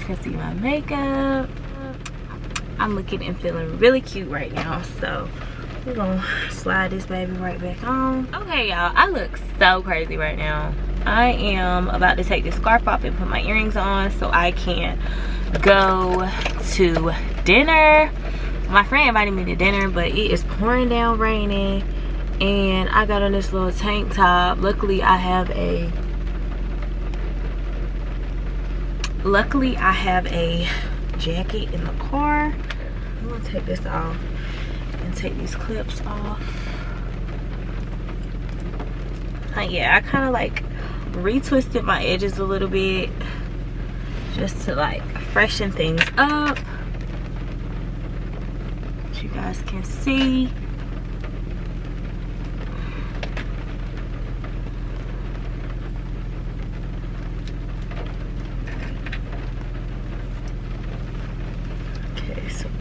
can see my makeup. I'm looking and feeling really cute right now, so we're gonna slide this baby right back on. Okay, y'all, I look so crazy right now. I am about to take this scarf off and put my earrings on so I can go to dinner. My friend invited me to dinner, but it is pouring down raining, and I got on this little tank top. Luckily I have a jacket in the car. I'm gonna take this off and take these clips off. Yeah, I kind of like retwisted my edges a little bit just to like freshen things up, as you guys can see.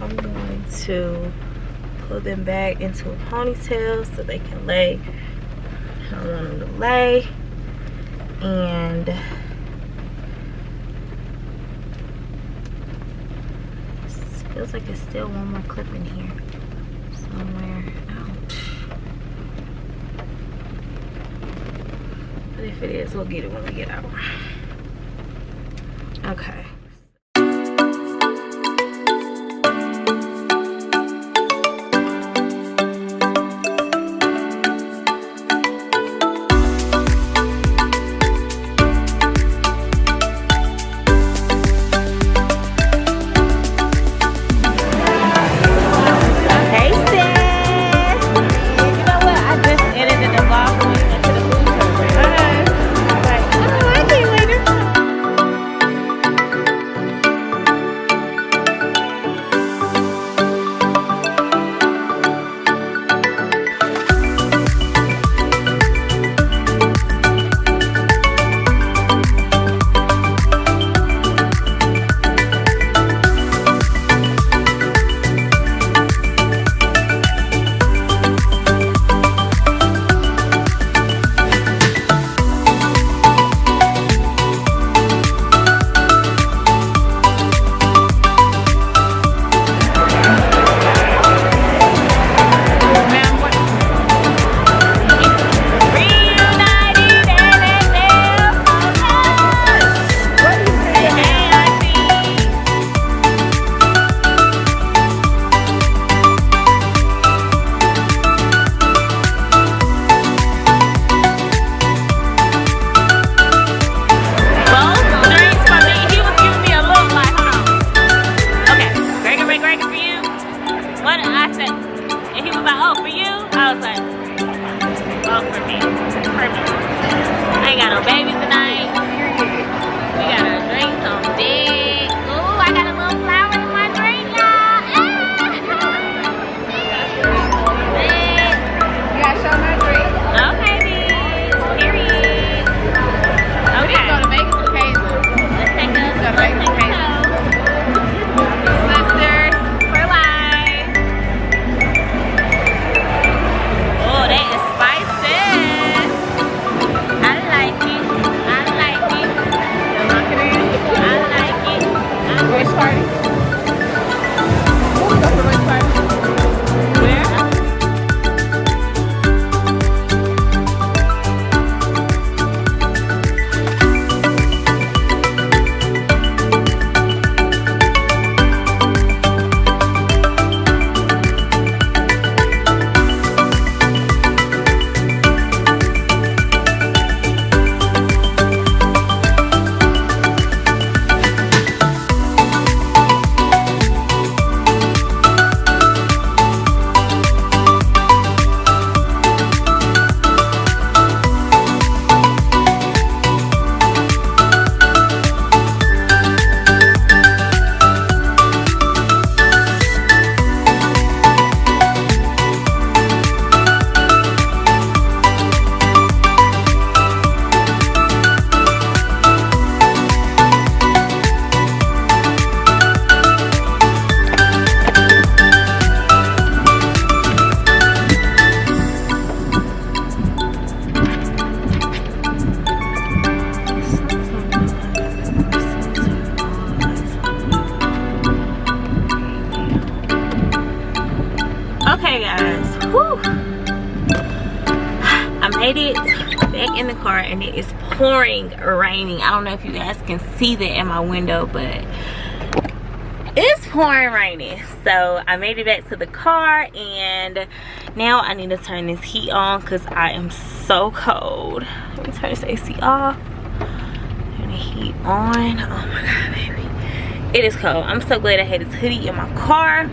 I'm going to pull them back into a ponytail so they can lay how I want them to lay. And it feels like there's still one more clip in here somewhere. Ouch. But if it is, we'll get it when we get out. Okay. I like made it back in the car and it is pouring raining. I don't know if you guys can see that in my window, but it's pouring raining. So I made it back to the car and now I need to turn this heat on because I am so cold. Let me turn this AC off. Turn the heat on. Oh my god, baby, it is cold. I'm so glad I had this hoodie in my car.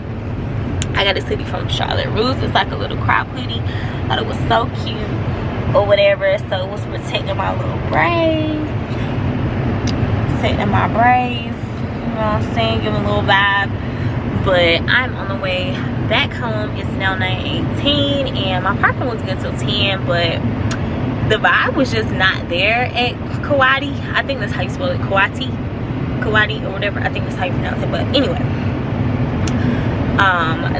I got this hoodie from Charlotte Russe. It's like a little crop hoodie. I thought it was so cute or whatever. So it was protecting my little braids. Protecting my braids. You know what I'm saying? Giving a little vibe. But I'm on the way back home. It's now 9:18 and my parking was good till 10, but the vibe was just not there at Coati. I think that's how you spell it. Coati or whatever. I think that's how you pronounce it. But anyway.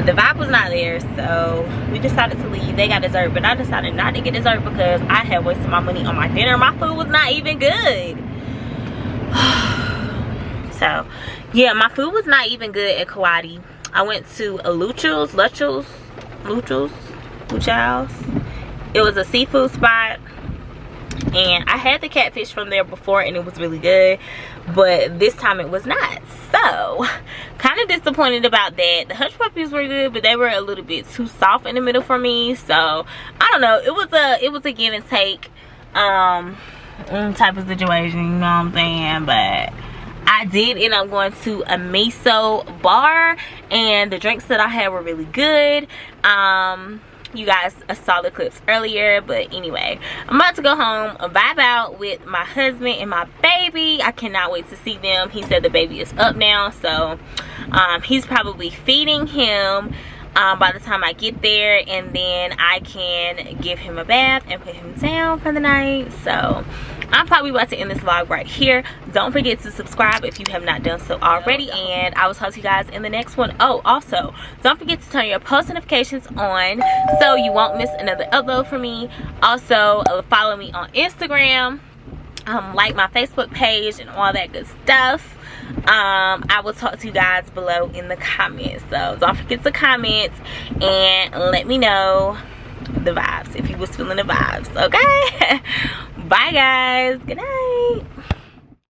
The vibe was not there, so we decided to leave. They got dessert, but I decided not to get dessert because I had wasted my money on my dinner. My food was not even good. So yeah, my food was not even good at Coati. I went to a Lucho's. It was a seafood spot and I had the catfish from there before and it was really good, but this time it was not. So kind of disappointed about that. The hush puppies were good, but they were a little bit too soft in the middle for me. So I don't know, it was a give and take type of situation, you know what I'm saying? But I did end up going to a miso bar and the drinks that I had were really good. You guys saw the clips earlier, but anyway, I'm about to go home, vibe out with my husband and my baby. I cannot wait to see them. He said the baby is up now, so he's probably feeding him by the time I get there, and then I can give him a bath and put him down for the night. So I'm probably about to end this vlog right here. Don't forget to subscribe if you have not done so already, and I will talk to you guys in the next one. Oh, also don't forget to turn your post notifications on so you won't miss another upload from me. Also follow me on Instagram, like my Facebook page and all that good stuff. I will talk to you guys below in the comments, so don't forget to comment and let me know the vibes if you was feeling the vibes. Okay. Bye guys, good night.